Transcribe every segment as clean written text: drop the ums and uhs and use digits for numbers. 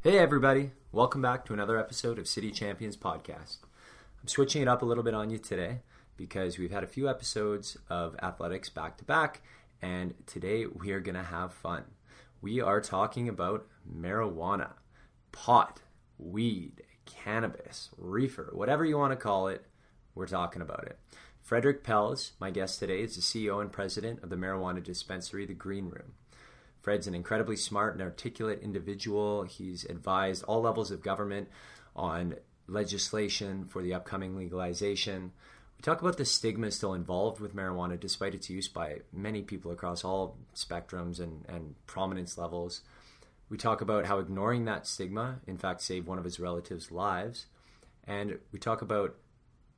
Hey everybody, welcome back to another episode of City Champions Podcast. I'm switching it up a little bit on you today because we've had a few episodes of athletics back to back, and today we are going to have fun. We are talking about marijuana, pot, weed, cannabis, reefer, whatever you want to call it, we're talking about it. Frederick Pels, my guest today, is the CEO and president of the marijuana dispensary, The Green Room. Fred's an incredibly smart and articulate individual. He's advised all levels of government on legislation for the upcoming legalization. We talk about the stigma still involved with marijuana despite its use by many people across all spectrums and prominence levels. We talk about how ignoring that stigma, in fact, saved one of his relatives' lives. And we talk about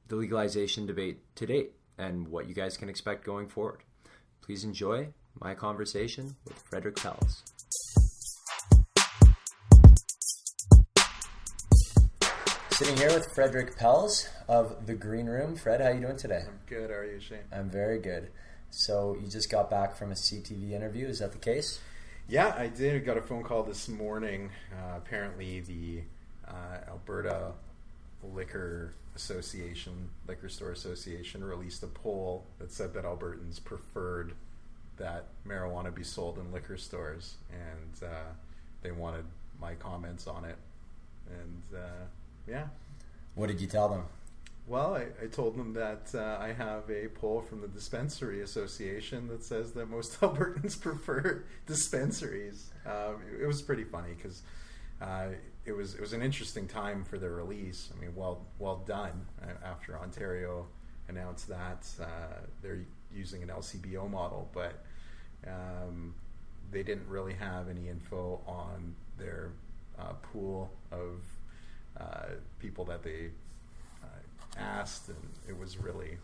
the legalization debate to date and what you guys can expect going forward. Please enjoy my conversation with Frederick Pels. Sitting here with Frederick Pels of The Green Room. Fred, how are you doing today? I'm good. How are you, Shane? I'm very good. So you just got back from a CTV interview. Is that the case? Yeah, I did. I got a phone call this morning. Apparently the Alberta Liquor Store Association released a poll that said that Albertans preferred that marijuana be sold in liquor stores, and they wanted my comments on it. And yeah. What did you tell them? Well, I told them that I have a poll from the Dispensary Association that says that most Albertans prefer dispensaries. It was pretty funny because it was an interesting time for their release. I mean, well done after Ontario announced that they're using an LCBO model, but they didn't really have any info on their pool of people that they asked, and it was really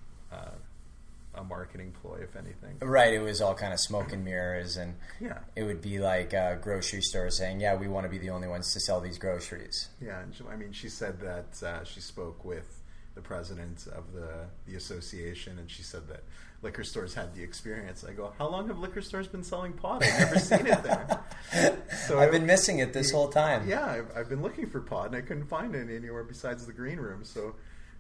a marketing ploy, if anything. Right, it was all kind of smoke and mirrors, and yeah, it would be like a grocery store saying, yeah, we want to be the only ones to sell these groceries. Yeah, and she said that she spoke with the president of the association, and she said that liquor stores had the experience. I go, how long have liquor stores been selling pot? I've never seen it there. So I've been missing it this whole time. Yeah, I've been looking for pot, and I couldn't find it anywhere besides the Green Room. So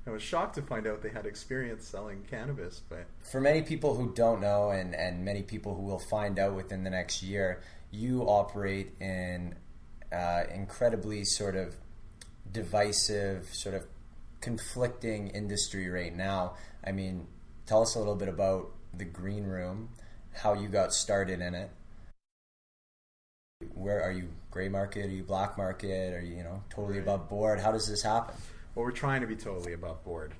I was shocked to find out they had experience selling cannabis. But for many people who don't know, and many people who will find out within the next year, you operate in incredibly sort of divisive, sort of conflicting industry right now. I mean, tell us a little bit about the Green Room, how you got started in it. Where are you? Gray market? Are you black market? Are you totally above board? How does this happen? Well, we're trying to be totally above board.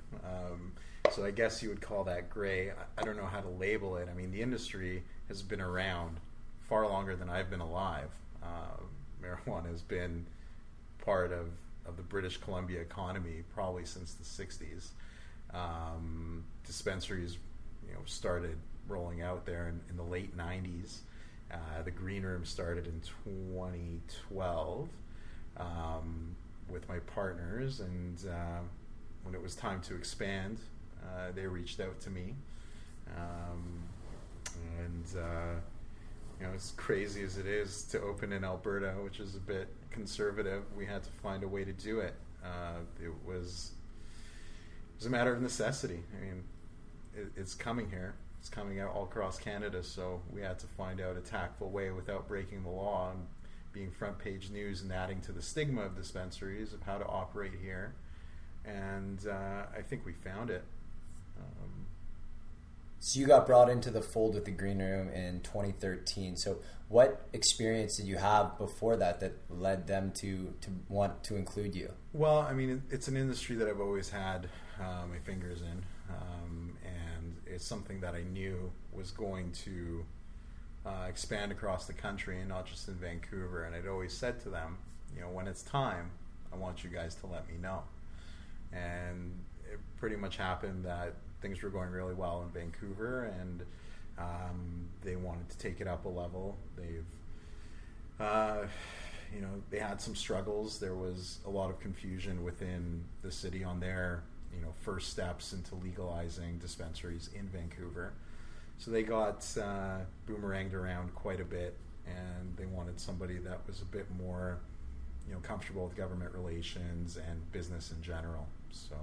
So I guess you would call that gray. I don't know how to label it. I mean, the industry has been around far longer than I've been alive. Marijuana has been part of the British Columbia economy probably since the 60s. Dispensaries, started rolling out there in the late 90s. The Green Room started in 2012 with my partners, and when it was time to expand, they reached out to me. As crazy as it is to open in Alberta, which is a bit conservative, we had to find a way to do it. It was a matter of necessity. I mean, it's coming here. It's coming out all across Canada, so we had to find out a tactful way without breaking the law and being front page news and adding to the stigma of dispensaries of how to operate here. And I think we found it. So you got brought into the fold with the Green Room in 2013. So what experience did you have before that led them to want to include you? Well, I mean, it's an industry that I've always had my fingers in, and it's something that I knew was going to expand across the country and not just in Vancouver. And I'd always said to them, when it's time, I want you guys to let me know. And it pretty much happened that things were going really well in Vancouver, and they wanted to take it up a level. They had some struggles. There was a lot of confusion within the city on their first steps into legalizing dispensaries in Vancouver. So they got boomeranged around quite a bit, and they wanted somebody that was a bit more comfortable with government relations and business in general. So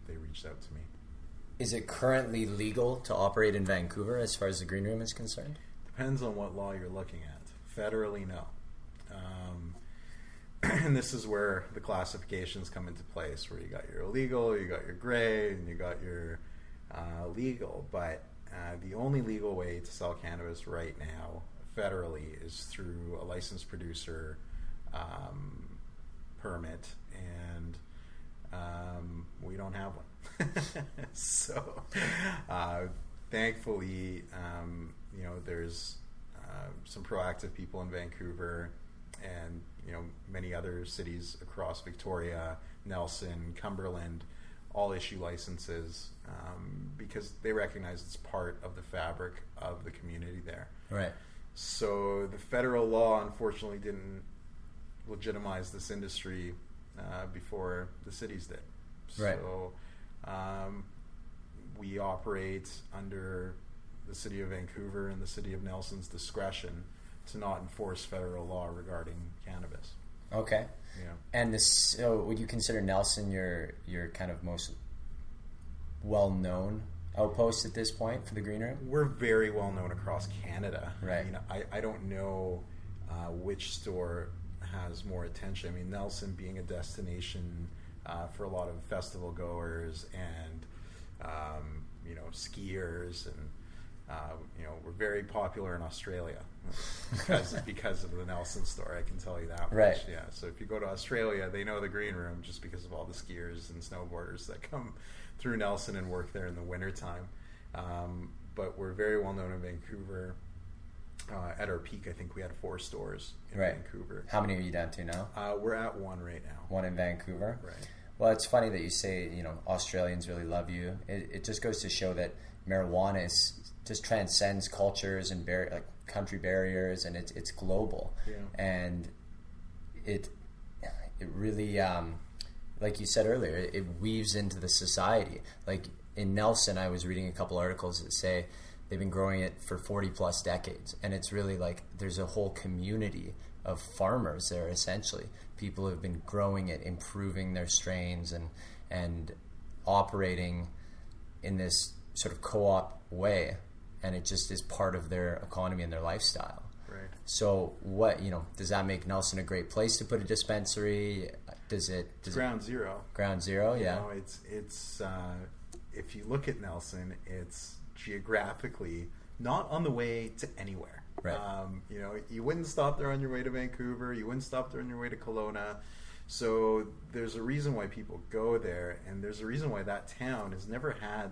they reached out to me. Is it currently legal to operate in Vancouver as far as the green room is concerned? Depends on what law you're looking at. Federally, no. And this is where the classifications come into place, where you got your illegal, you got your gray, and you got your legal. But the only legal way to sell cannabis right now federally is through a licensed producer permit, and we don't have one. So thankfully, there's some proactive people in Vancouver and many other cities across Victoria, Nelson, Cumberland, all issue licenses because they recognize it's part of the fabric of the community there. Right. So the federal law, unfortunately, didn't legitimize this industry before the cities did. Right. So we operate under the city of Vancouver and the city of Nelson's discretion to not enforce federal law regarding cannabis. Okay. Yeah. And so would you consider Nelson your kind of most well-known outpost at this point for the green room? We're very well known across Canada. Right. I don't know which store has more attention. I mean, Nelson being a destination for a lot of festival goers and skiers, and we're very popular in Australia because of the Nelson store. I can tell you that much. Right. Yeah. So if you go to Australia, they know the green room just because of all the skiers and snowboarders that come through Nelson and work there in the wintertime. But we're very well known in Vancouver. At our peak, I think we had 4 stores in Vancouver. How many are you down to now? We're at 1 right now. 1 in Vancouver? Right. Well, it's funny that you say, Australians really love you. It just goes to show that marijuana just transcends cultures and country barriers, and it's global. Yeah. And it really, like you said earlier, it weaves into the society. Like in Nelson, I was reading a couple articles that say they've been growing it for 40 plus decades, and it's really like there's a whole community of farmers there, essentially. People who have been growing it, improving their strains, and operating in this sort of co-op way, and it just is part of their economy and their lifestyle. Right. So what, does that make Nelson a great place to put a dispensary? Does it Ground zero. Ground zero, yeah. It's if you look at Nelson, it's geographically not on the way to anywhere. Right. You wouldn't stop there on your way to Vancouver. You wouldn't stop there on your way to Kelowna. So there's a reason why people go there, and there's a reason why that town has never had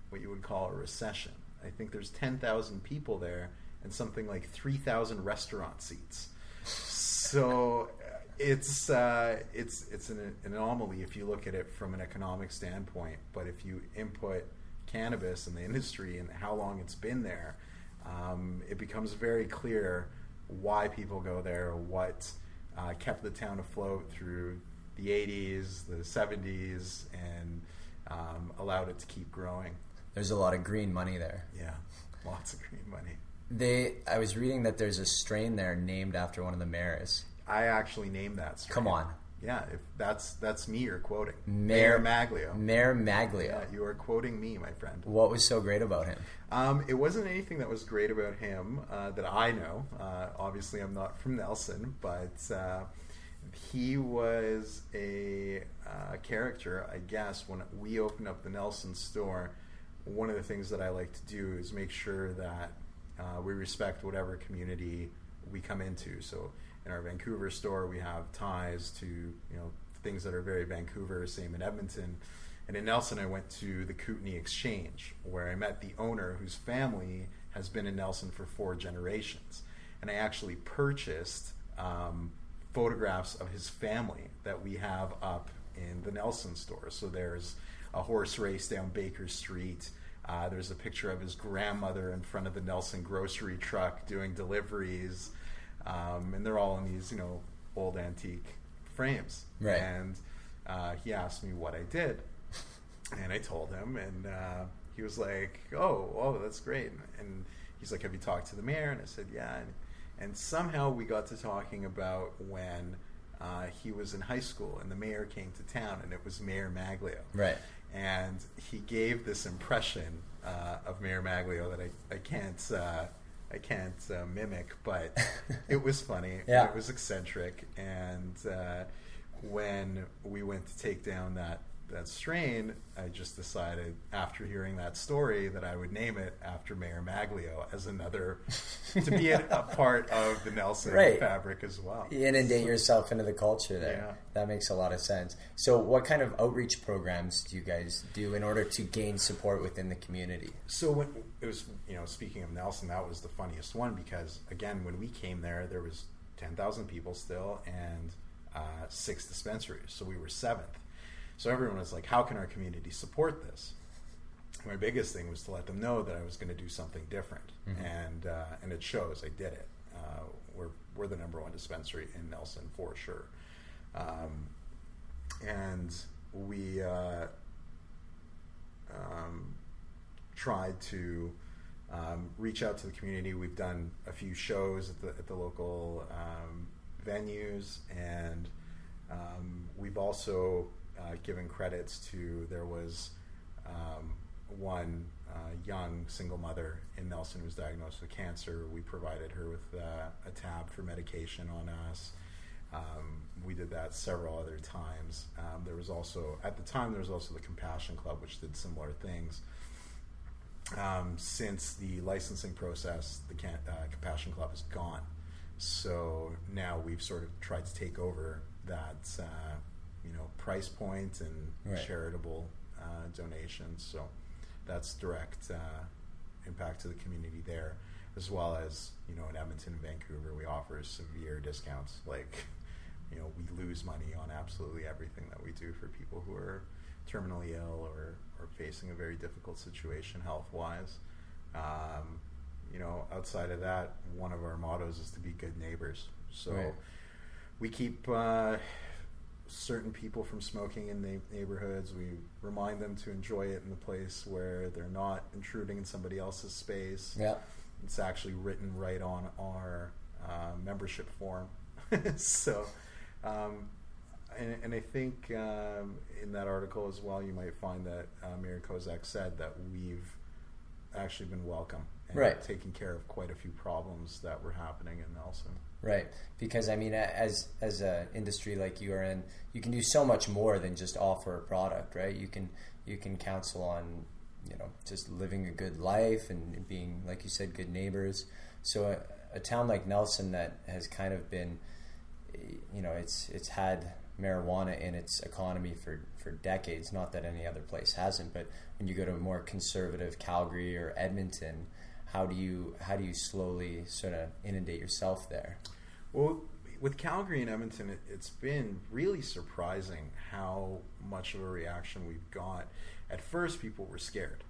what you would call a recession. I think there's 10,000 people there and something like 3,000 restaurant seats. So it's an anomaly if you look at it from an economic standpoint. But if you input cannabis in the industry and how long it's been there, it becomes very clear why people go there, what kept the town afloat through the 80s, the 70s, and allowed it to keep growing. There's a lot of green money there. Yeah, lots of green money. I was reading that there's a strain there named after one of the mayors. I actually named that strain. Come on. Yeah, if that's me you're quoting. Mayor Maglio. Mayor Maglio. Yeah, you are quoting me, my friend. What was so great about him? It wasn't anything that was great about him that I know. Obviously, I'm not from Nelson, but he was a character, I guess. When we opened up the Nelson store, one of the things that I like to do is make sure that we respect whatever community we come into. So in our Vancouver store, we have ties to things that are very Vancouver. Same in Edmonton, and in Nelson, I went to the Kootenay Exchange, where I met the owner, whose family has been in Nelson for 4 generations, and I actually purchased photographs of his family that we have up in the Nelson store. So there's a horse race down Baker Street. There's a picture of his grandmother in front of the Nelson grocery truck doing deliveries. And they're all in these, old antique frames. Right. And he asked me what I did, and I told him, and he was like, "Oh, that's great." And he's like, "Have you talked to the mayor?" And I said, "Yeah." And somehow we got to talking about when he was in high school, and the mayor came to town, and it was Mayor Maglio. Right. And he gave this impression of Mayor Maglio that I can't mimic, but it was funny. Yeah. It was eccentric, and when we went to take down that strain, I just decided after hearing that story that I would name it after Mayor Maglio as another, to be a part of the Nelson fabric as well. You inundate yourself into the culture there. Yeah. That makes a lot of sense. So what kind of outreach programs do you guys do in order to gain support within the community? So when it was, speaking of Nelson, that was the funniest one because, again, when we came there was 10,000 people still and 6 dispensaries. So we were 7th. So everyone was like, how can our community support this? My biggest thing was to let them know that I was going to do something different. Mm-hmm. And it shows. I did it. We're the #1 dispensary in Nelson for sure. And we tried to reach out to the community. We've done a few shows at the local venues, and we've also given credits to, there was one young single mother in Nelson who was diagnosed with cancer. We provided her with a tab for medication on us. We did that several other times. There was also, at the time, there was also the Compassion Club, which did similar things. Since the licensing process, the Compassion Club is gone. So now we've sort of tried to take over that price point and charitable donations. So that's direct impact to the community there, as well as in Edmonton and Vancouver we offer severe discounts. Like we lose money on absolutely everything that we do for people who are terminally ill or facing a very difficult situation health-wise. Outside of that, one of our mottos is to be good neighbors. So we keep certain people from smoking in neighborhoods. We remind them to enjoy it in the place where they're not intruding in somebody else's space. Yeah, it's actually written right on our membership form. So, and I think in that article as well, you might find that Mayor Kozak said that we've actually been welcome and taking care of quite a few problems that were happening in Nelson. Right, because I mean, as an industry like you are in, you can do so much more than just offer a product, right? You can counsel on, just living a good life and being, like you said, good neighbors. So a town like Nelson that has kind of been, it's had marijuana in its economy for decades. Not that any other place hasn't, but when you go to a more conservative Calgary or Edmonton, how do you slowly sort of inundate yourself there? Well, with Calgary and Edmonton, it's been really surprising how much of a reaction we've got. At first, people were scared.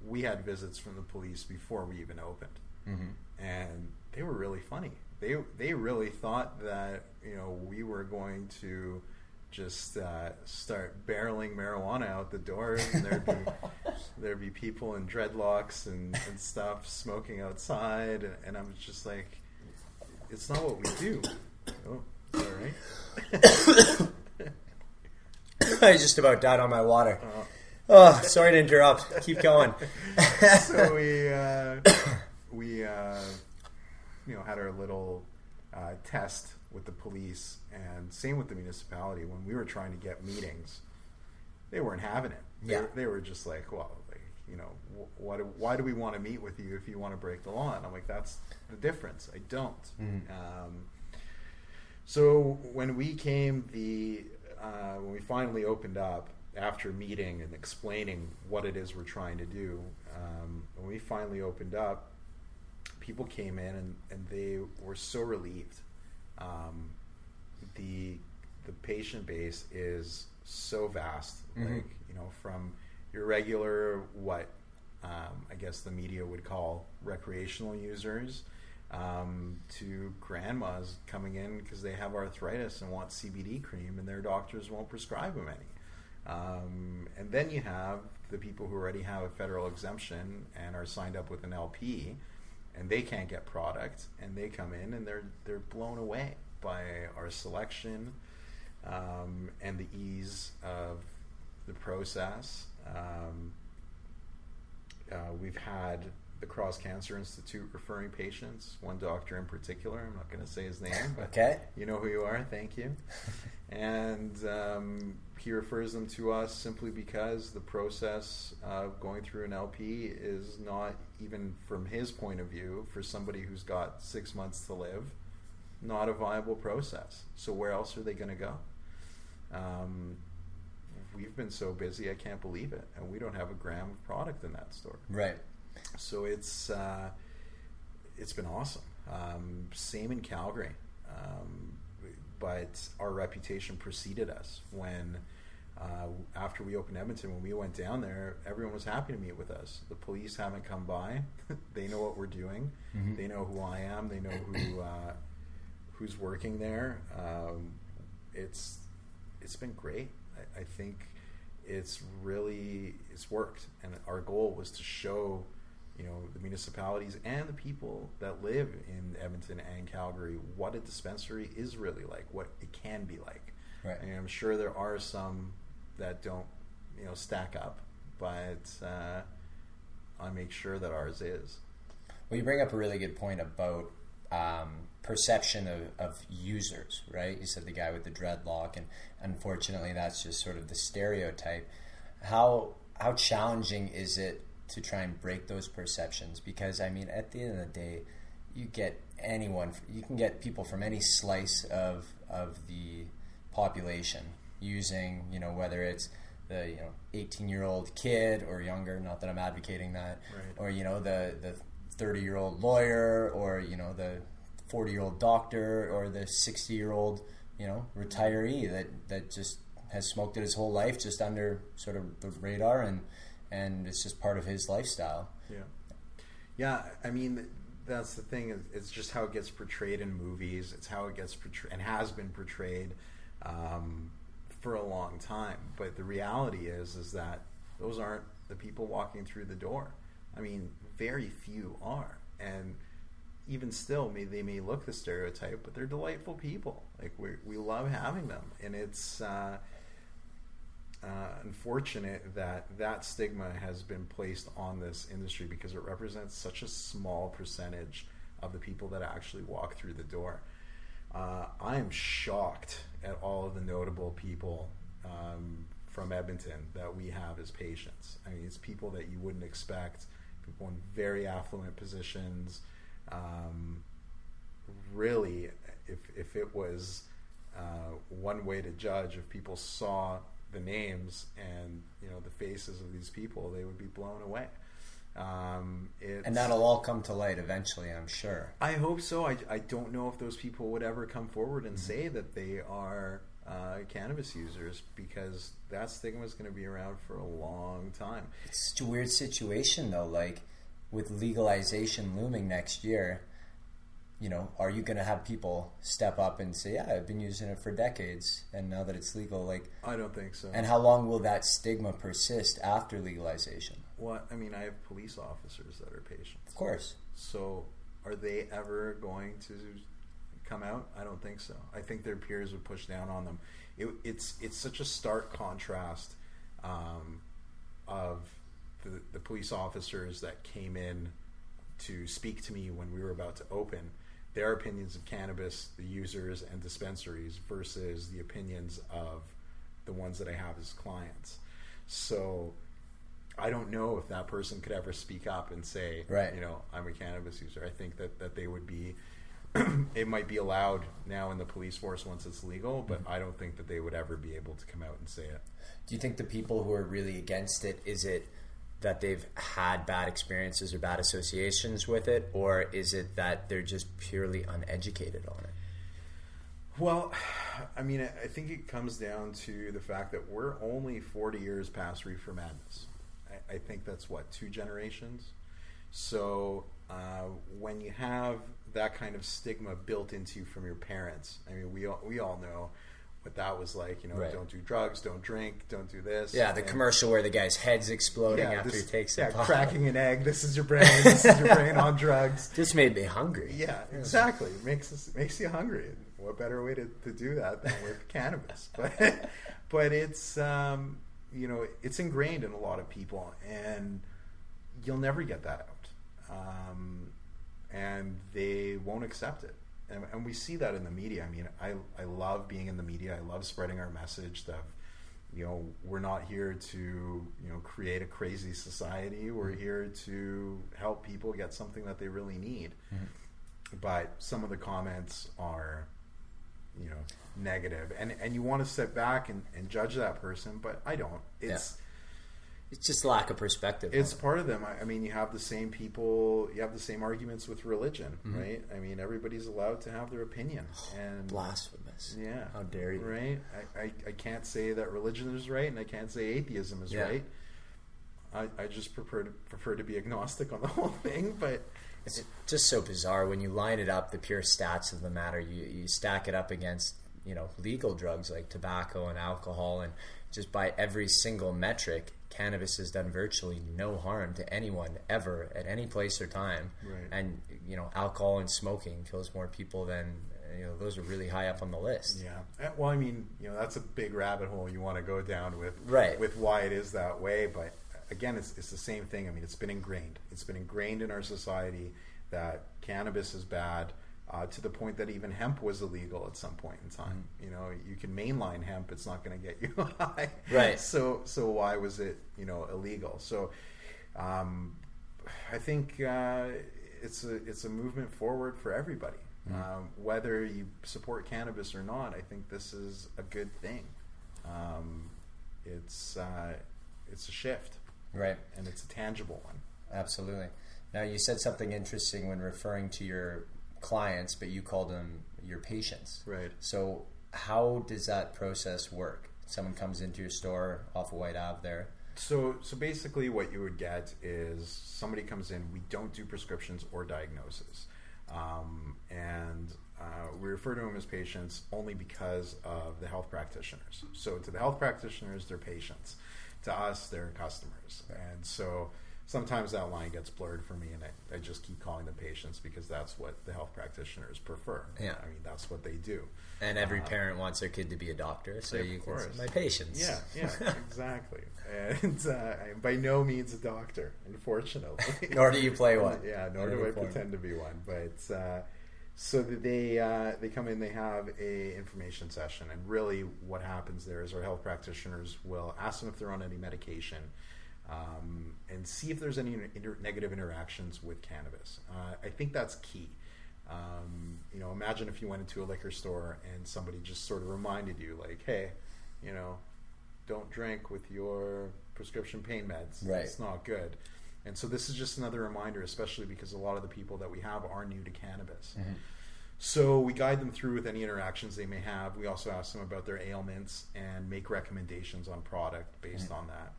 We had visits from the police before we even opened, and they were really funny. They really thought that we were going to just start barreling marijuana out the door, and there'd be people in dreadlocks and stuff smoking outside, and I'm just like, it's not what we do. Oh, all right. I just about died on my water. Oh, sorry to interrupt. Keep going. So we had our little test with the police, and same with the municipality. When we were trying to get meetings, they weren't having it. They were just like, well, why do we want to meet with you if you want to break the law? And I'm like, that's the difference. I don't. So when we when we finally opened up after meeting and explaining what it is we're trying to do, when we finally opened up, people came in and they were so relieved. The patient base is so vast, from your regular, I guess the media would call recreational users, to grandmas coming in because they have arthritis and want CBD cream and their doctors won't prescribe them any. And then you have the people who already have a federal exemption and are signed up with an LP, and they can't get product, and they come in and they're blown away by our selection and the ease of the process. We've had the Cross Cancer Institute referring patients, one doctor in particular. I'm not going to say his name, but okay. You know who you are. Thank you. And he refers them to us simply because the process of going through an LP is not, even from his point of view, for somebody who's got 6 months to live, not a viable process. So where else are they going to go? We've been so busy, I can't believe it, and we don't have a gram of product in that store. Right. So it's been awesome. Same in Calgary, but our reputation preceded us. When after we opened Edmonton, when we went down there, everyone was happy to meet with us. The police haven't come by. They know what we're doing. Mm-hmm. They know who I am. They know who's working there. It's been great. I think it's worked, and our goal was to show, the municipalities and the people that live in Edmonton and Calgary what a dispensary is really like, what it can be like. Right. And I'm sure there are some that don't, stack up, but I make sure that ours is. Well, you bring up a really good point about perception of users, right? You said the guy with the dreadlock, and unfortunately that's just sort of the stereotype. How challenging is it to try and break those perceptions? Because at the end of the day, you can get people from any slice of the population using, whether it's the 18-year-old kid or younger, not that I'm advocating that, right. Or the 30-year-old lawyer, or the 40-year-old doctor, or the 60-year-old retiree that just has smoked it his whole life, just under sort of the radar, and it's just part of his lifestyle. Yeah. That's the thing. It's just how it gets portrayed in movies. It's how it gets portrayed and has been portrayed for a long time. But the reality is that those aren't the people walking through the door. Very few are, and even still, they may look the stereotype, but they're delightful people. Like we love having them, and it's unfortunate that stigma has been placed on this industry because it represents such a small percentage of the people that actually walk through the door. I am shocked at all of the notable people from Edmonton that we have as patients. It's people that you wouldn't expect, people in very affluent positions. Really, if it was one way to judge, if people saw the names and the faces of these people, they would be blown away. And that'll all come to light eventually, I'm sure. I hope so. I don't know if those people would ever come forward and say that they are cannabis users, because that stigma is going to be around for a long time. It's such a weird situation, though. Like, with legalization looming next year, are you going to have people step up and say, yeah, I've been using it for decades, and now that it's legal, like... I don't think so. And how long will that stigma persist after legalization? Well, I have police officers that are patients. Of course. So are they ever going to come out? I don't think so. I think their peers would push down on them. It's such a stark contrast of the police officers that came in to speak to me when we were about to open, their opinions of cannabis, the users and dispensaries, versus the opinions of the ones that I have as clients. So I don't know if that person could ever speak up and say, right, I'm a cannabis user. I think that they would be, it might be allowed now in the police force once it's legal, but I don't think that they would ever be able to come out and say it. Do you think the people who are really against it, is it that they've had bad experiences or bad associations with it, or is it that they're just purely uneducated on it? Well, I think it comes down to the fact that we're only 40 years past reefer madness. I think that's 2 generations. So when you have that kind of stigma built into you from your parents, we all know what that was like. Right. Don't do drugs, don't drink, don't do this. Yeah, the commercial where the guy's head's exploding after he takes a pot. Cracking an egg. This is your brain. This is your brain on drugs. This made me hungry. Yeah, exactly. It makes you hungry. what better way to do that than with cannabis? But it's it's ingrained in a lot of people, and you'll never get that out, and they won't accept it. And we see that in the media. I mean, I love being in the media. I love spreading our message that, we're not here to, create a crazy society. We're here to help people get something that they really need. Mm-hmm. But some of the comments are, negative. And you want to sit back and judge that person, but I don't. It's just lack of perspective. It's part of them. I mean, you have the same people, you have the same arguments with religion, mm-hmm. right? I mean, everybody's allowed to have their opinion. And blasphemous. Yeah. How dare you? Right? I can't say that religion is right, and I can't say atheism is right. I just prefer to be agnostic on the whole thing, but... It's just so bizarre when you line it up, the pure stats of the matter. You stack it up against, legal drugs like tobacco and alcohol, and just by every single metric, cannabis has done virtually no harm to anyone ever at any place or time. Right. And alcohol and smoking kills more people than those are really high up on the list. Yeah. Well, I mean, that's a big rabbit hole you want to go down with why it is that way. But again, it's the same thing. I mean, it's been ingrained. It's been ingrained in our society that cannabis is bad. To the point that even hemp was illegal at some point in time. Mm-hmm. You can mainline hemp; it's not going to get you high. Right. So why was it illegal? So I think it's a movement forward for everybody. Mm-hmm. Whether you support cannabis or not, I think this is a good thing. It's a shift, right? And it's a tangible one. Absolutely. Now, you said something interesting when referring to your clients, but you called them your patients. Right. So how does that process work? Someone comes into your store off of White Ave there. So basically what you would get is somebody comes in, we don't do prescriptions or diagnosis. And we refer to them as patients only because of the health practitioners. So to the health practitioners, they're patients. To us, they're customers. Right. And so sometimes that line gets blurred for me, and I just keep calling them patients because that's what the health practitioners prefer. Yeah. I mean, that's what they do. And every parent wants their kid to be a doctor, so you can say, my patients. Yeah, exactly. And I'm by no means a doctor, unfortunately. Nor do you play one. Yeah, nor do I pretend to be one. But so they come in, they have a information session, and really what happens there is our health practitioners will ask them if they're on any medication, and see if there's any negative interactions with cannabis. I think that's key. Imagine if you went into a liquor store and somebody just sort of reminded you, like, hey, don't drink with your prescription pain meds. Right. It's not good. And so this is just another reminder, especially because a lot of the people that we have are new to cannabis. Mm-hmm. So we guide them through with any interactions they may have. We also ask them about their ailments and make recommendations on product based on that.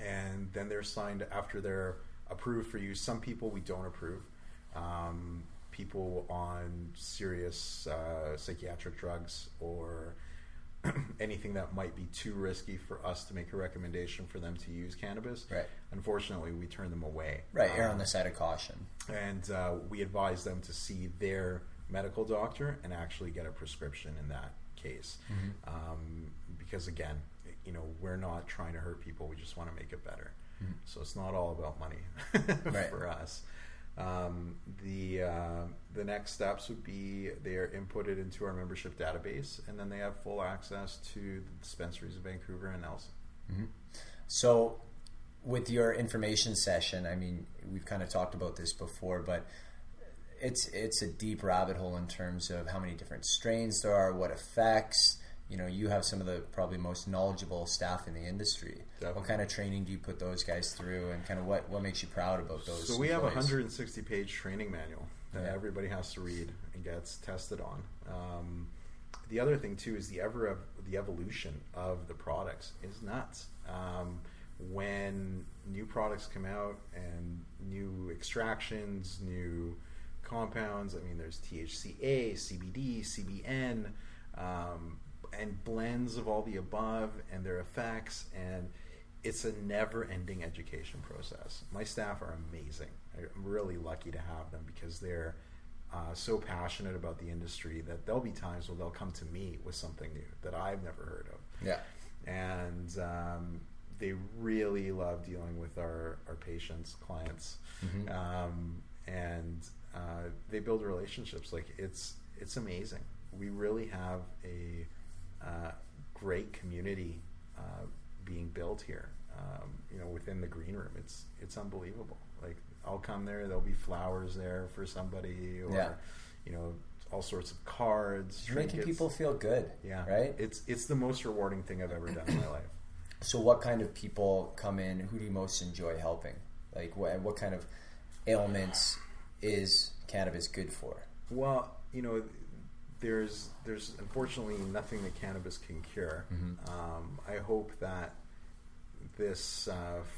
And then they're signed after they're approved for use. Some people we don't approve. People on serious psychiatric drugs or anything that might be too risky for us to make a recommendation for them to use cannabis. Right. Unfortunately, we turn them away. Right, err on the side of caution. And we advise them to see their medical doctor and actually get a prescription in that case. Mm-hmm. Because again, we're not trying to hurt people. We just want to make it better. Mm-hmm. So it's not all about money for us. The next steps would be they are inputted into our membership database, and then they have full access to the dispensaries of Vancouver and Nelson. Mm-hmm. So with your information session, I mean, we've kind of talked about this before, but it's a deep rabbit hole in terms of how many different strains there are, what effects. You have some of the probably most knowledgeable staff in the industry. Definitely. What kind of training do you put those guys through, and kind of what makes you proud about those? So we have a 160-page training manual that everybody has to read and gets tested on. The other thing too is the evolution of the products is nuts. When new products come out and new extractions, new compounds, I mean, there's THCA, CBD, CBN. And blends of all the above and their effects, and it's a never-ending education process. My staff are amazing. I'm really lucky to have them because they're so passionate about the industry that there'll be times where they'll come to me with something new that I've never heard of. Yeah. And they really love dealing with our patients, clients. And they build relationships. Like it's amazing. We really have a great community being built here. Within the green room, it's unbelievable. Like I'll come there, there'll be flowers there for somebody, or all sorts of cards. You're making people feel good. Yeah, right. It's the most rewarding thing I've ever done in my life. So, what kind of people come in? Who do you most enjoy helping? Like, what kind of ailments is cannabis good for? Well, there's unfortunately nothing that cannabis can cure. I hope that this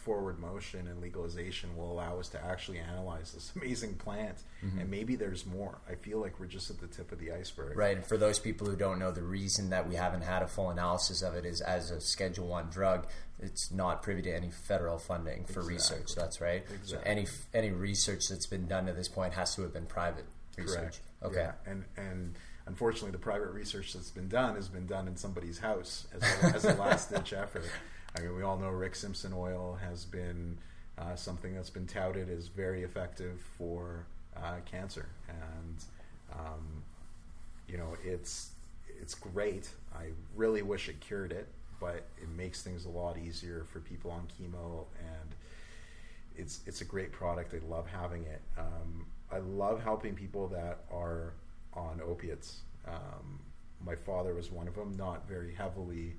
forward motion and legalization will allow us to actually analyze this amazing plant, and maybe there's more. I feel like we're just at the tip of the iceberg. Right, and for those people who don't know, the reason that we haven't had a full analysis of it is as a Schedule 1 drug, it's not privy to any federal funding for research. That's right. Exactly. So any research that's been done to this point has to have been private research. Correct. Okay. Yeah. And unfortunately, the private research that's been done has been done in somebody's house as a last-ditch effort. I mean, we all know Rick Simpson oil has been something that's been touted as very effective for cancer, and it's great. I really wish it cured it, but it makes things a lot easier for people on chemo, and it's a great product. I love having it. I love helping people that are on opiates. My father was one of them, not very heavily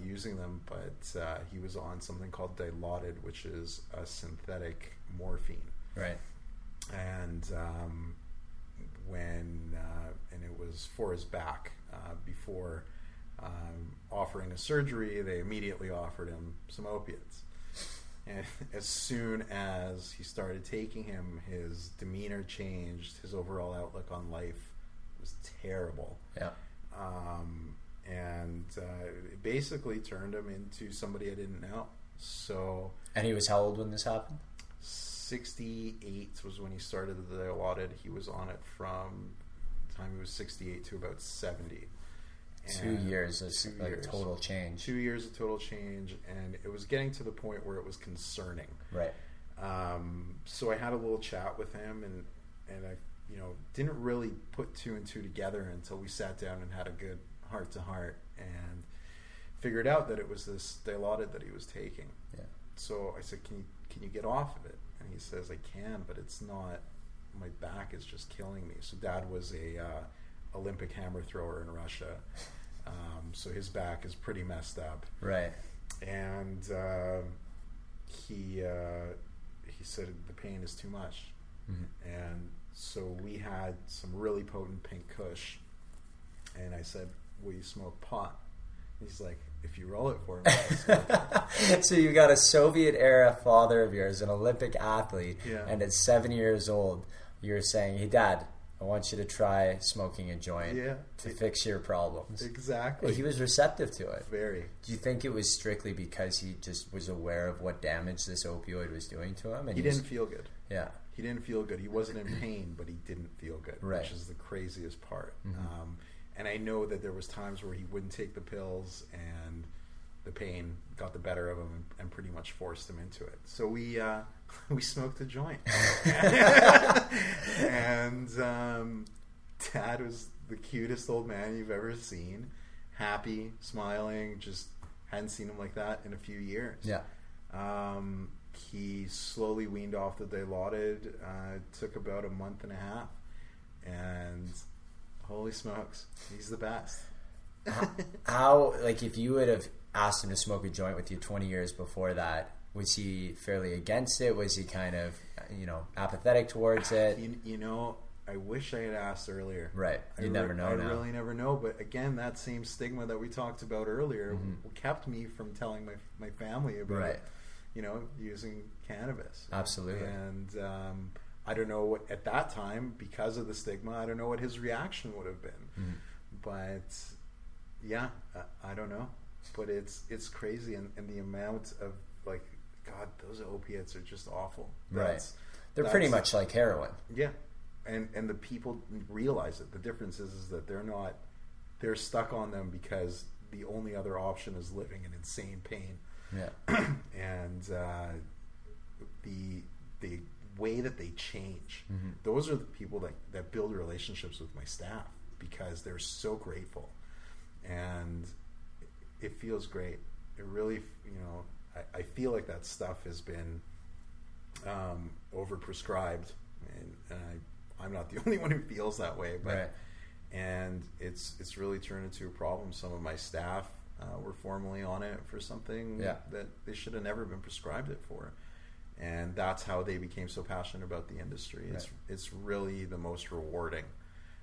using them, but he was on something called Dilaudid, which is a synthetic morphine. Right. And and it was for his back. Before offering a surgery, they immediately offered him some opiates. And as soon as he started taking him, his demeanor changed. His overall outlook on life was terrible. Yeah. And it basically turned him into somebody I didn't know. So. And he was how old when this happened? 68 was when he started the Dilaudid. He was on it from the time he was 68 to about 70. 2 years of total change. 2 years of total change, and it was getting to the point where it was concerning. Right. So I had a little chat with him, and I, didn't really put two and two together until we sat down and had a good heart-to-heart and figured out that it was this Dilaudid that he was taking. Yeah. So I said, can you get off of it? And he says, I can, but it's not, my back is just killing me. So Dad was a Olympic hammer thrower in Russia. So his back is pretty messed up. Right. And he said the pain is too much. And so we had some really potent pink kush. And I said, will you smoke pot? And he's like, if you roll it for me, I'll smoke it. So you got a Soviet-era father of yours, an Olympic athlete, yeah. And at 7 years old, you're saying, hey, Dad, I want you to try smoking a joint to fix your problems. Exactly. He was receptive to it. Very. Do you think it was strictly because he just was aware of what damage this opioid was doing to him? And he didn't feel good. Yeah. He didn't feel good. He wasn't in pain, but he didn't feel good, right. Which is the craziest part. And I know that there was times where he wouldn't take the pills, and the pain got the better of him and pretty much forced him into it. So we smoked a joint. And Dad was the cutest old man you've ever seen. Happy, smiling, just hadn't seen him like that in a few years. Yeah. He slowly weaned off the Dilaudid. It took about a month and a half. And holy smokes, he's the best. How, like, if you would have asked him to smoke a joint with you 20 years before that, was he fairly against it? Was he kind of, apathetic towards it? I wish I had asked earlier. Right. You never know now. I really never know. But again, that same stigma that we talked about earlier kept me from telling my family about, using cannabis. Absolutely. And I don't know what, at that time, because of the stigma, I don't know what his reaction would have been. But yeah, I don't know. But it's crazy, and the amount of, like, God, those opiates are just awful. Right. They're pretty much like heroin. Yeah. and the people realize it. The difference is that they're stuck on them because the only other option is living in insane pain. Yeah. And the way that they change, those are the people that build relationships with my staff, because they're so grateful, and it feels great. It really, I feel like that stuff has been overprescribed, and I'm not the only one who feels that way, but right. And it's really turned into a problem. Some of my staff were formerly on it for something that they should have never been prescribed it for, and that's how they became so passionate about the industry. Right. It's really the most rewarding.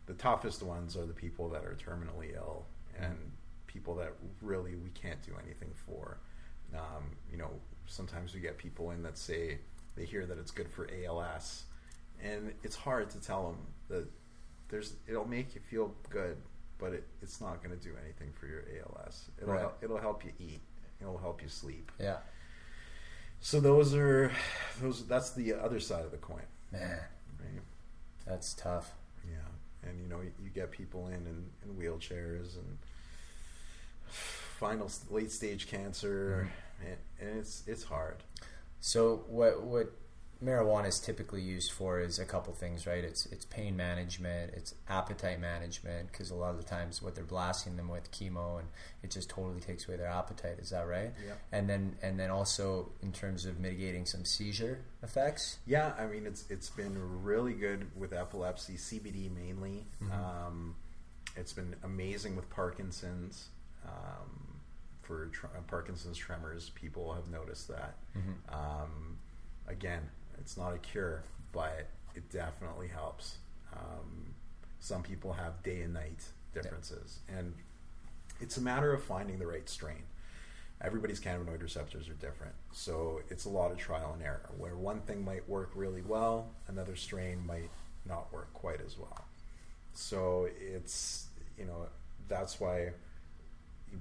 The toughest ones are the people that are terminally ill and people that really we can't do anything for. Sometimes we get people in that say they hear that it's good for ALS, and it's hard to tell them that it'll make you feel good, but it's not going to do anything for your ALS. It'll help you eat. It'll help you sleep. Yeah. So that's the other side of the coin. Man, right? That's tough. Yeah, and you get people in wheelchairs and final late stage cancer, and it's hard. So what marijuana is typically used for is a couple things, right? It's pain management, it's appetite management, because a lot of the times what they're blasting them with chemo, and it just totally takes away their appetite. Is that right? Yeah. And then also in terms of mitigating some seizure effects. Yeah, I mean it's been really good with epilepsy, CBD mainly. It's been amazing with Parkinson's. For Parkinson's tremors, people have noticed that. Again, it's not a cure, but it definitely helps. Some people have day and night differences, and it's a matter of finding the right strain. Everybody's cannabinoid receptors are different, so it's a lot of trial and error, where one thing might work really well, another strain might not work quite as well. So it's, that's why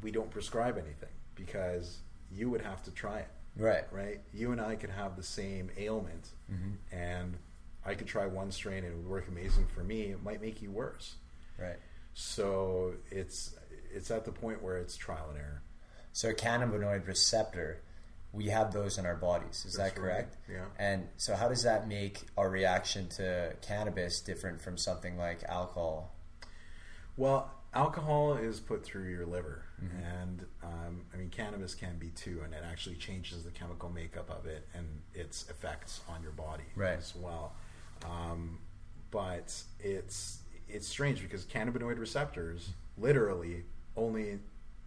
we don't prescribe anything, because you would have to try it. Right. You and I could have the same ailment, and I could try one strain and it would work amazing for me. It might make you worse. Right. So it's at the point where it's trial and error. So a cannabinoid receptor, we have those in our bodies. Is that correct? Right. Yeah. And so how does that make our reaction to cannabis different from something like alcohol? Well, alcohol is put through your liver, and cannabis can be too, and it actually changes the chemical makeup of it and its effects on your body as well. But it's strange, because cannabinoid receptors literally only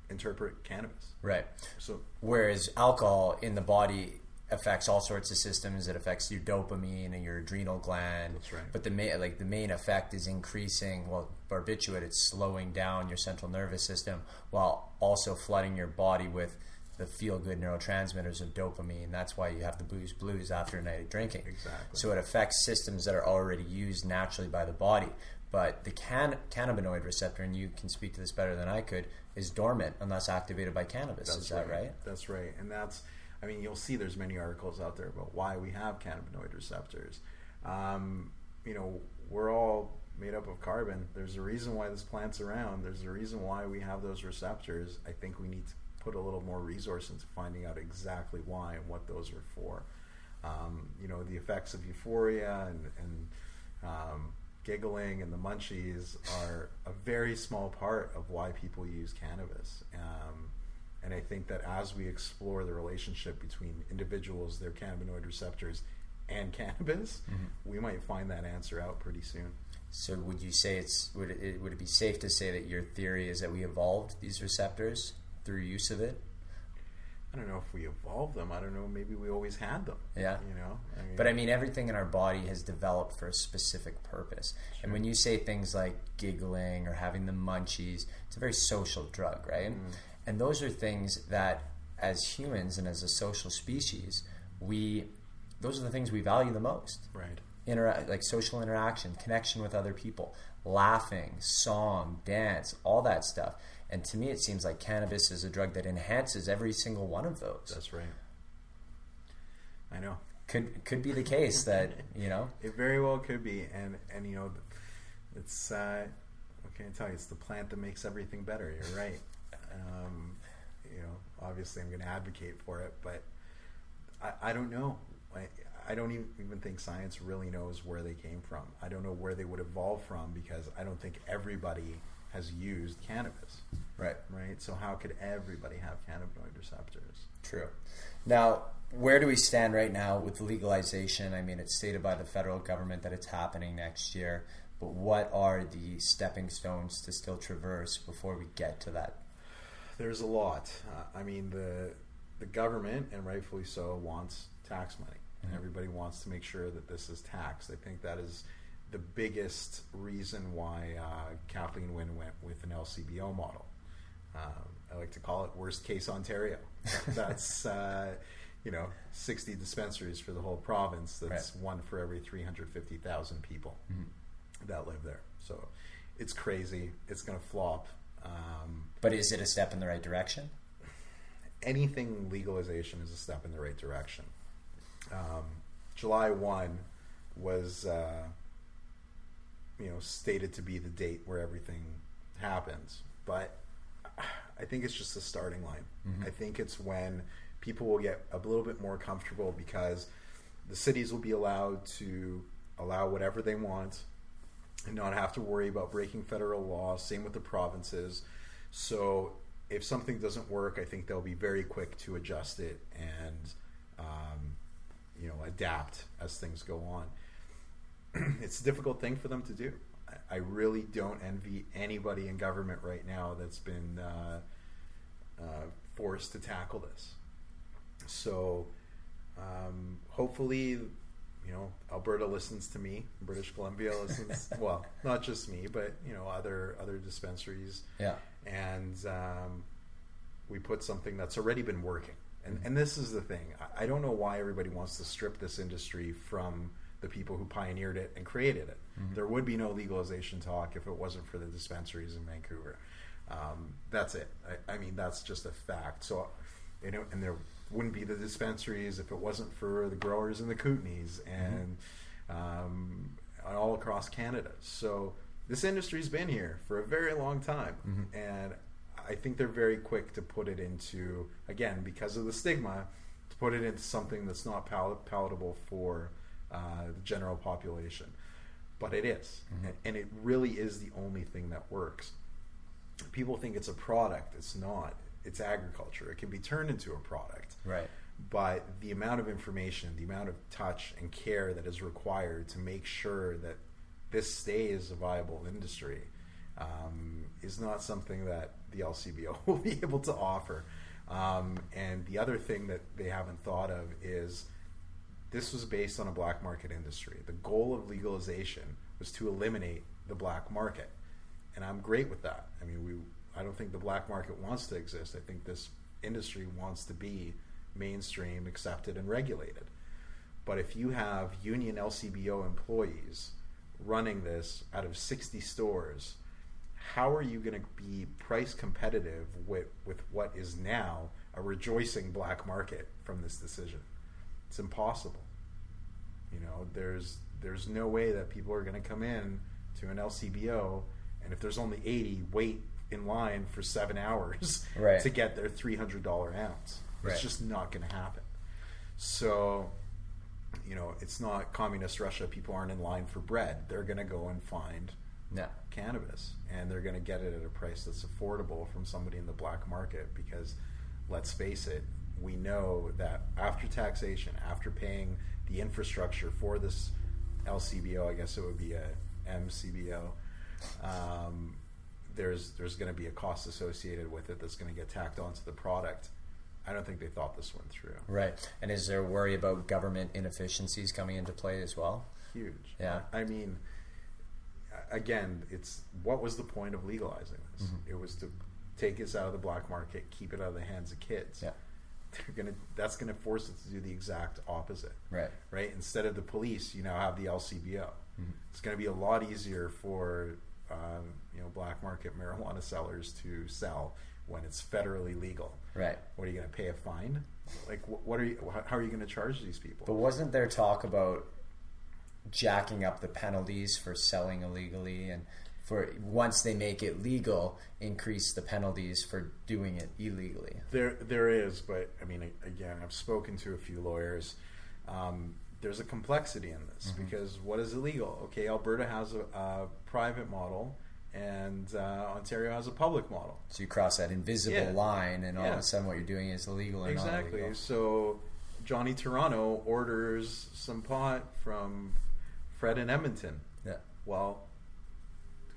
interpret cannabis. Right. So whereas alcohol in the body affects all sorts of systems. It affects your dopamine and your adrenal gland. That's right. But the main effect is increasing. Well, barbiturate, it's slowing down your central nervous system while also flooding your body with the feel-good neurotransmitters of dopamine. That's why you have the blues after a night of drinking. Exactly. So it affects systems that are already used naturally by the body. But the cannabinoid receptor, and you can speak to this better than I could, is dormant unless activated by cannabis. Is that right? That's right. And that's, you'll see there's many articles out there about why we have cannabinoid receptors. We're all made up of carbon. There's a reason why this plant's around. There's a reason why we have those receptors. I think we need to put a little more resource into finding out exactly why and what those are for. The effects of euphoria and giggling and the munchies are a very small part of why people use cannabis. And I think that as we explore the relationship between individuals, their cannabinoid receptors, and cannabis, we might find that answer out pretty soon. So would you say would it be safe to say that your theory is that we evolved these receptors through use of it? I don't know if we evolved them. I don't know. Maybe we always had them. Yeah. But everything in our body has developed for a specific purpose. Sure. And when you say things like giggling or having the munchies, it's a very social drug, right? And those are things that, as humans and as a social species, those are the things we value the most. Right. Like social interaction, connection with other people, laughing, song, dance, all that stuff. And to me, it seems like cannabis is a drug that enhances every single one of those. That's right. I know. Could be the case that, you know. It very well could be, and you know, it's what can I tell you? It's the plant that makes everything better. You're right. You know, obviously, I'm going to advocate for it, but I don't know. I don't even think science really knows where they came from. I don't know where they would evolve from, because I don't think everybody has used cannabis. Right. Right. So how could everybody have cannabinoid receptors? True. Now, where do we stand right now with legalization? I mean, it's stated by the federal government that it's happening next year, but what are the stepping stones to still traverse before we get to that? There's a lot. I mean, the government, and rightfully so, wants tax money. And everybody wants to make sure that this is taxed. I think that is the biggest reason why Kathleen Wynne went with an LCBO model. I like to call it worst case Ontario. That's 60 dispensaries for the whole province. That's right. One for every 350,000 people that live there. So it's crazy. It's going to flop. But is it a step in the right direction? Anything legalization is a step in the right direction. July 1 was stated to be the date where everything happens, but I think it's just a starting line. I think it's when people will get a little bit more comfortable, because the cities will be allowed to allow whatever they want and not have to worry about breaking federal law. Same with the provinces. So if something doesn't work, I think they'll be very quick to adjust it and adapt as things go on. It's a difficult thing for them to do. I really don't envy anybody in government right now that's been forced to tackle this. So hopefully, Alberta listens to me. British Columbia listens. Well, not just me, but other dispensaries. Yeah. And we put something that's already been working. And this is the thing. I don't know why everybody wants to strip this industry from the people who pioneered it and created it. There would be no legalization talk if it wasn't for the dispensaries in Vancouver. That's it. I mean, that's just a fact. So, and there wouldn't be the dispensaries if it wasn't for the growers in the Kootenays and all across Canada. So this industry's been here for a very long time. And I think they're very quick to put it into, again, because of the stigma, to put it into something that's not palatable for the general population. But it is. And it really is the only thing that works. People think it's a product. It's not. It's agriculture. It can be turned into a product. Right. But the amount of information, the amount of touch and care that is required to make sure that this stays a viable industry is not something that the LCBO will be able to offer. And the other thing that they haven't thought of is this was based on a black market industry. The goal of legalization was to eliminate the black market. And I'm great with that. I mean, I don't think the black market wants to exist. I think this industry wants to be mainstream, accepted, and regulated. But if you have union LCBO employees running this out of 60 stores, how are you going to be price competitive with what is now a rejoicing black market from this decision? It's impossible. There's no way that people are going to come in to an LCBO, and if there's only 80, wait in line for 7 hours to get their $300 ounce. It's just not going to happen. So, it's not communist Russia. People aren't in line for bread. They're going to go and find cannabis, and they're going to get it at a price that's affordable from somebody in the black market, because let's face it, we know that after taxation, after paying the infrastructure for this LCBO, I guess it would be a MCBO, there's going to be a cost associated with it that's going to get tacked onto the product. I don't think they thought this one through. Right. And is there a worry about government inefficiencies coming into play as well? Huge. Yeah. I mean, again, it's what was the point of legalizing this? It was to take us out of the black market, keep it out of the hands of kids. Yeah. That's gonna force it to do the exact opposite. Right. Instead of the police, you now have the LCBO. It's gonna be a lot easier for black market marijuana sellers to sell when it's federally legal. Right. What are you going to pay a fine? Like, how are you going to charge these people? But wasn't there talk about jacking up the penalties for selling illegally, and for once they make it legal, increase the penalties for doing it illegally? There is, but I mean, again, I've spoken to a few lawyers. There's a complexity in this because what is illegal? Okay, Alberta has a private model, and Ontario has a public model. So you cross that invisible line, and all of a sudden what you're doing is illegal or not illegal. Exactly. So Johnny Toronto orders some pot from Fred in Edmonton. Yeah. Well,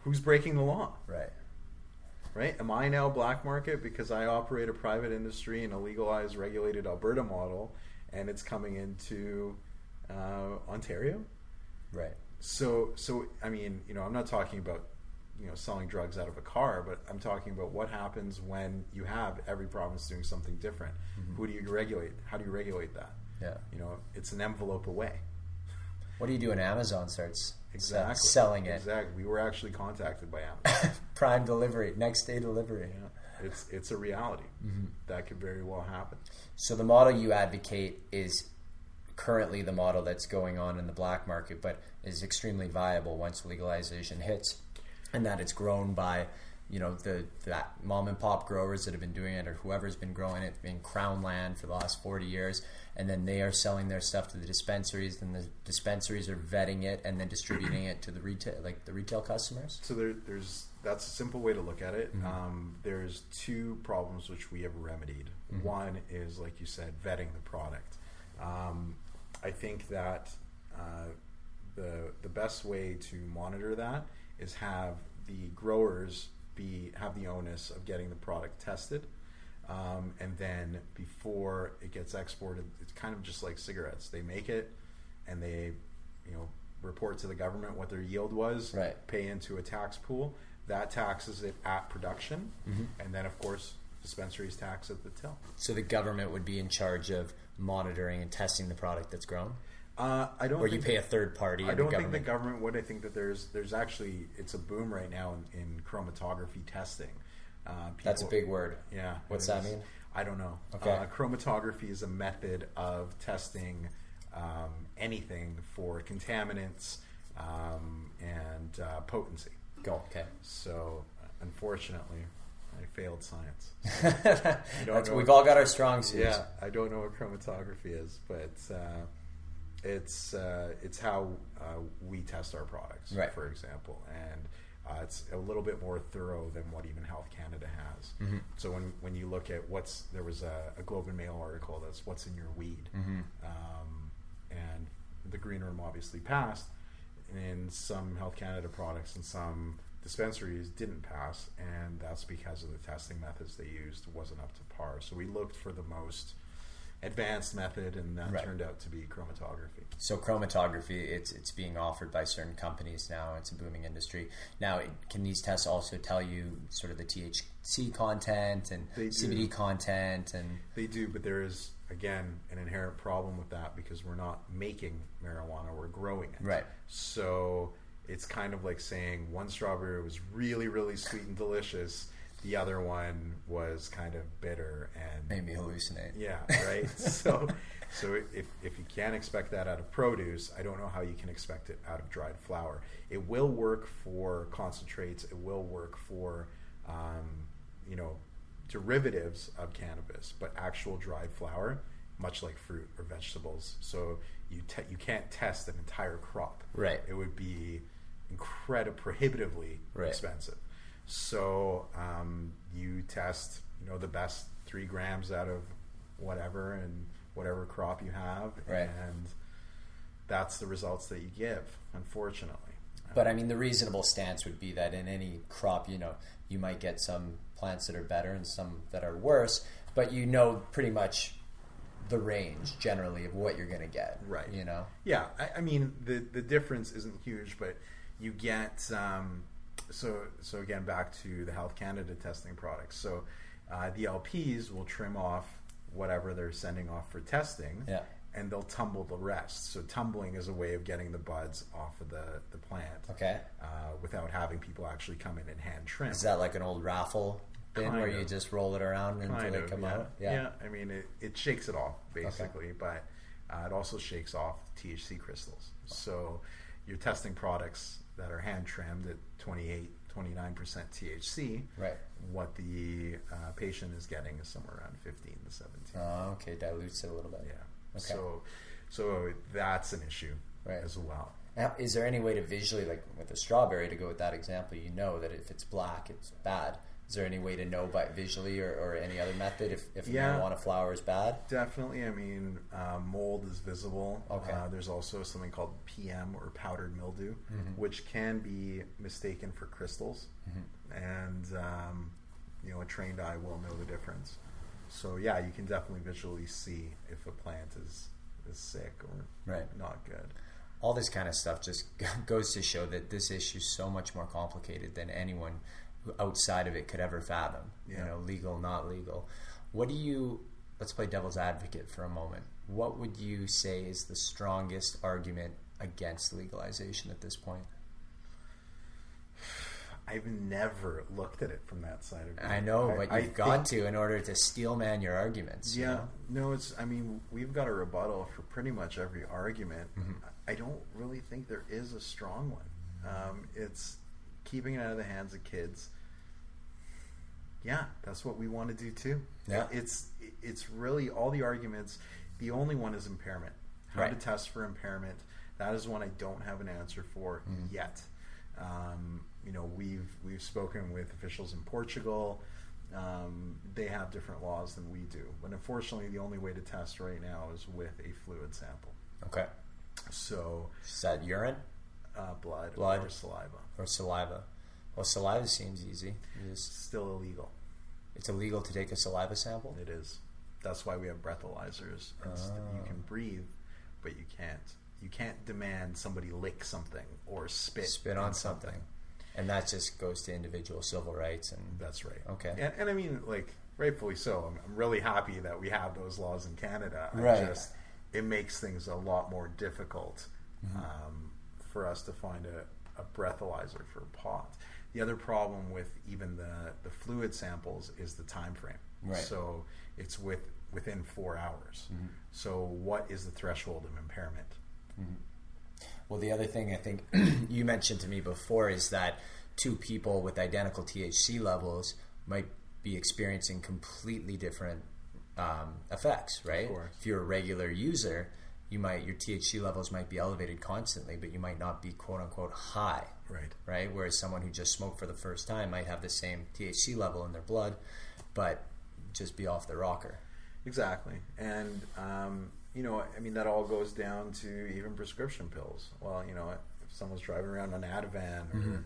who's breaking the law? Right. Right? Am I now black market because I operate a private industry in a legalized, regulated Alberta model, and it's coming into Ontario? Right. So I mean, I'm not talking about selling drugs out of a car, but I'm talking about what happens when you have every province doing something different. Who do you regulate? How do you regulate that? Yeah. It's an envelope away. What do you do when Amazon starts selling it? Exactly. We were actually contacted by Amazon. Prime delivery, next day delivery. Yeah. It's a reality. That could very well happen. So the model you advocate is currently the model that's going on in the black market, but is extremely viable once legalization hits, and that it's grown by that mom and pop growers that have been doing it, or whoever's been growing it in Crown land for the last 40 years, and then they are selling their stuff to the dispensaries, and the dispensaries are vetting it and then distributing it to the retail customers. So that's a simple way to look at it. There's two problems which we have remedied. One is, like you said, vetting the product. I think that the best way to monitor that is have the growers have the onus of getting the product tested, and then before it gets exported, it's kind of just like cigarettes. They make it, and they report to the government what their yield was, pay into a tax pool that taxes it at production, and then of course dispensaries tax at the till. So the government would be in charge of monitoring and testing the product that's grown? I don't. Or you pay a third party. I don't think the government would. I think that there's actually, it's a boom right now in chromatography testing. That's a big word. Yeah. What's that mean? I don't know. Okay. Chromatography is a method of testing anything for contaminants and potency. Okay. So unfortunately, I failed science. We've all got our strong suits. Yeah, I don't know what chromatography is, but it's how we test our products, for example, and it's a little bit more thorough than what even Health Canada has. So when you look at there was a Globe and Mail article that's what's in your weed, and the green room obviously passed, and some Health Canada products and some dispensaries didn't pass, and that's because of the testing methods they used wasn't up to par. So we looked for the most advanced method, and that turned out to be chromatography. So chromatography, it's being offered by certain companies now. It's a booming industry. Now, can these tests also tell you sort of the THC content and CBD content? And they do, but there is, again, an inherent problem with that because we're not making marijuana, we're growing it. Right. So it's kind of like saying one strawberry was really, really sweet and delicious. The other one was kind of bitter and made me hallucinate. Yeah, right. So if you can't expect that out of produce, I don't know how you can expect it out of dried flower. It will work for concentrates. It will work for derivatives of cannabis, but actual dried flower, much like fruit or vegetables. So you can't test an entire crop. Right. It would be prohibitively expensive. So you test, the best 3 grams out of whatever and whatever crop you have, and that's the results that you give, unfortunately. But I mean, the reasonable stance would be that in any crop, you might get some plants that are better and some that are worse, but pretty much the range generally of what you're going to get. Right. Yeah. I mean, the difference isn't huge, but you get. So again, back to the Health Canada testing products. So the LPs will trim off whatever they're sending off for testing, and they'll tumble the rest. So tumbling is a way of getting the buds off of the plant, without having people actually come in and hand trim. Is that like an old raffle bin where you just roll it around until they come out? Yeah. I mean, it shakes it off, basically, but it also shakes off THC crystals. So you're testing products that are hand-trimmed at 28, 29% THC. Right. What the patient is getting is somewhere around 15 to 17. Oh, okay. Dilutes it a little bit. Yeah. Okay. So that's an issue as well. Now, is there any way to visually, like with a strawberry, to go with that example, you know that if it's black, it's bad. Is there any way to know by visually or any other method if marijuana flower is bad? Definitely. I mean, mold is visible. Okay. There's also something called PM, or powdered mildew, which can be mistaken for crystals. And, a trained eye will know the difference. So, yeah, you can definitely visually see if a plant is sick or not good. All this kind of stuff just goes to show that this issue is so much more complicated than anyone outside of it could ever fathom. Legal, not legal. Let's play devil's advocate for a moment. What would you say is the strongest argument against legalization at this point? I've never looked at it from that side of it. I know, but you've got to in order to steelman your arguments. Yeah. No, we've got a rebuttal for pretty much every argument. I don't really think there is a strong one. It's keeping it out of the hands of kids. Yeah, that's what we want to do too. Yeah. It's really all the arguments. The only one is impairment. How to test for impairment. That is one I don't have an answer for yet. We've spoken with officials in Portugal. They have different laws than we do. But unfortunately, the only way to test right now is with a fluid sample. Okay. So is that urine? Blood or saliva. Well, saliva seems easy. It's still illegal. It's illegal to take a saliva sample? It is. That's why we have breathalyzers. You can breathe, but you can't. You can't demand somebody lick something or spit on something. And that just goes to individual civil rights. And that's right. Okay. And I mean, rightfully so. I'm really happy that we have those laws in Canada. It makes things a lot more difficult for us to find a breathalyzer for pot. The other problem with even the fluid samples is the time frame. Right. So it's within 4 hours. So what is the threshold of impairment? Well, the other thing I think you mentioned to me before is that two people with identical THC levels might be experiencing completely different effects, right? Of course. If you're a regular user, your THC levels might be elevated constantly, but you might not be quote unquote high. Right? Whereas someone who just smoked for the first time might have the same THC level in their blood, but just be off the rocker. Exactly. And that all goes down to even prescription pills. Well, if someone's driving around on Ativan or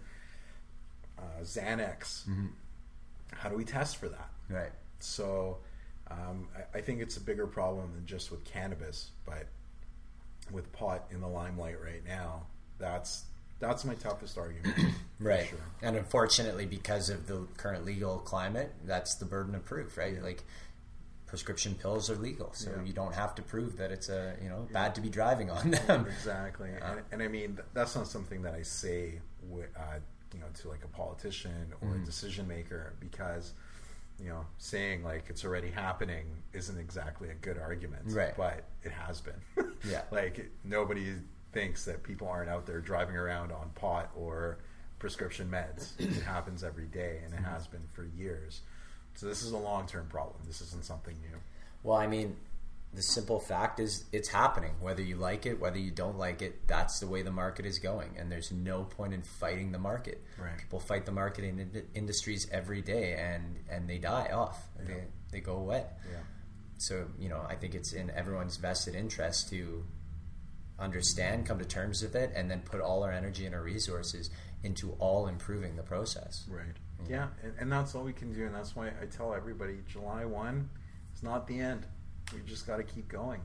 Xanax, how do we test for that? Right. So I think it's a bigger problem than just with cannabis, but with pot in the limelight right now, that's my toughest argument. Right. Sure. And unfortunately, because of the current legal climate, that's the burden of proof, right? Like, prescription pills are legal, so you don't have to prove that it's bad to be driving on them. Exactly. And I mean, that's not something that I say to like a politician or a decision maker, because saying like it's already happening isn't exactly a good argument. Right. But it has been. Yeah. Like, nobody thinks that people aren't out there driving around on pot or prescription meds. It happens every day, and it has been for years. So this is a long-term problem. This isn't something new. Well, I mean, the simple fact is it's happening. Whether you like it, whether you don't like it, that's the way the market is going. And there's no point in fighting the market. Right. People fight the market in industries every day, and they die off. Yeah. They go away. Yeah. So, I think it's in everyone's vested interest to understand, come to terms with it, and then put all our energy and our resources into all improving the process. Right. Yeah, and that's all we can do, and that's why I tell everybody July 1 is not the end. We just got to keep going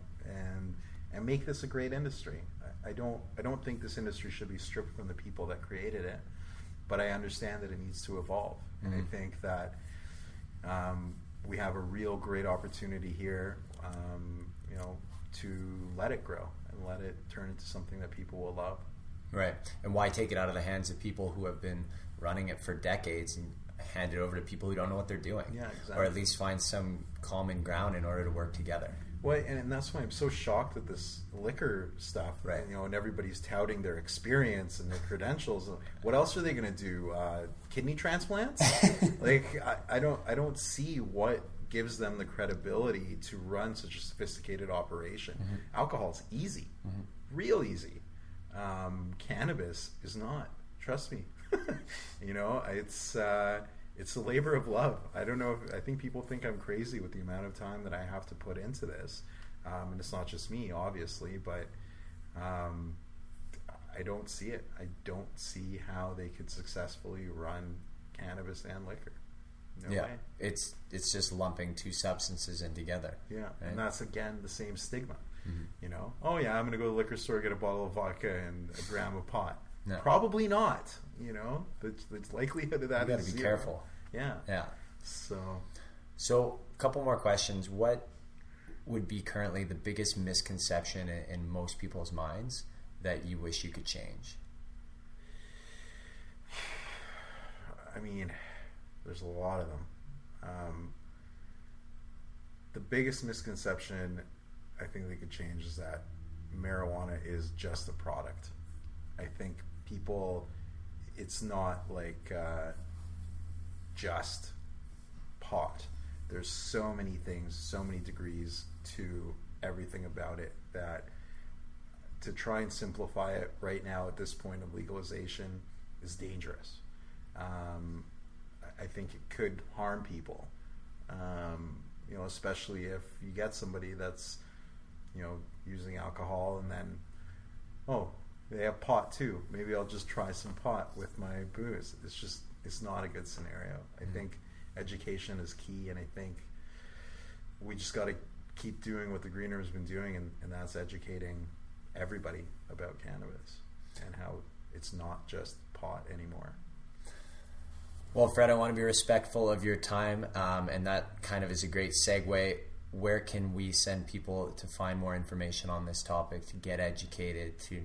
and make this a great industry. I don't think this industry should be stripped from the people that created it, but I understand that it needs to evolve, and I think that we have a real great opportunity here, to let it grow and let it turn into something that people will love. Right. And why take it out of the hands of people who have been running it for decades? And hand it over to people who don't know what they're doing. Yeah, exactly. Or at least find some common ground in order to work together. Well, and that's why I'm so shocked at this liquor stuff, right? And everybody's touting their experience and their credentials. What else are they going to do? Kidney transplants? Like, I don't see what gives them the credibility to run such a sophisticated operation. Mm-hmm. Alcohol's easy, real easy. Cannabis is not. Trust me. It's a labor of love. I don't know. I think people think I'm crazy with the amount of time that I have to put into this. And it's not just me, obviously, but I don't see it. I don't see how they could successfully run cannabis and liquor. No way. It's just lumping two substances in together. Yeah, right? And that's, again, the same stigma. Mm-hmm. Oh yeah, I'm going to go to the liquor store, get a bottle of vodka and a gram of pot. No. Probably not. The likelihood of that is you got to be careful. Yeah. So a couple more questions. What would be currently the biggest misconception in most people's minds that you wish you could change? I mean, there's a lot of them. The biggest misconception I think they could change is that marijuana is just a product. I think people, it's not like just pot. There's so many things, so many degrees to everything about it that to try and simplify it right now at this point of legalization is dangerous. I think it could harm people, especially if you get somebody that's, using alcohol and then, they have pot too. Maybe I'll just try some pot with my booze. It's not a good scenario. I think education is key, and I think we just got to keep doing what the Green Room's been doing, and that's educating everybody about cannabis and how it's not just pot anymore. Well, Fred, I want to be respectful of your time, and that kind of is a great segue. Where can we send people to find more information on this topic, to get educated, to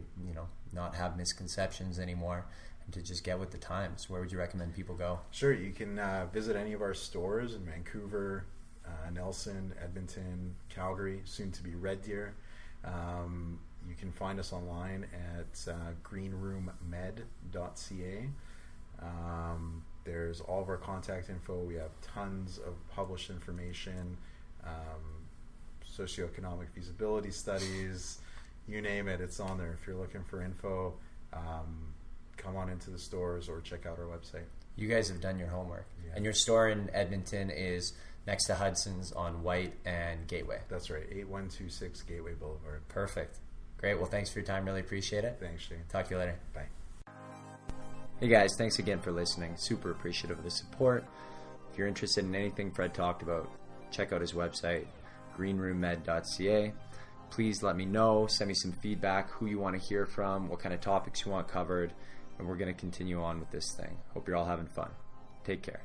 not have misconceptions anymore, and to just get with the times? Where would you recommend people go? Sure, you can visit any of our stores in Vancouver, Nelson, Edmonton, Calgary, soon to be Red Deer. You can find us online at greenroommed.ca. There's all of our contact info. We have tons of published information, socioeconomic feasibility studies, you name it, it's on there. If you're looking for info, come on into the stores or check out our website. You guys have done your homework. Yeah. And your store in Edmonton is next to Hudson's on White and Gateway. That's right, 8126 Gateway Boulevard. Perfect. Great. Well, thanks for your time. Really appreciate it. Thanks, Shane. Talk to you later. Bye. Hey guys, thanks again for listening. Super appreciative of the support. If you're interested in anything Fred talked about, check out his website, greenroommed.ca. Please let me know, send me some feedback, who you want to hear from, what kind of topics you want covered, and we're going to continue on with this thing. Hope you're all having fun. Take care.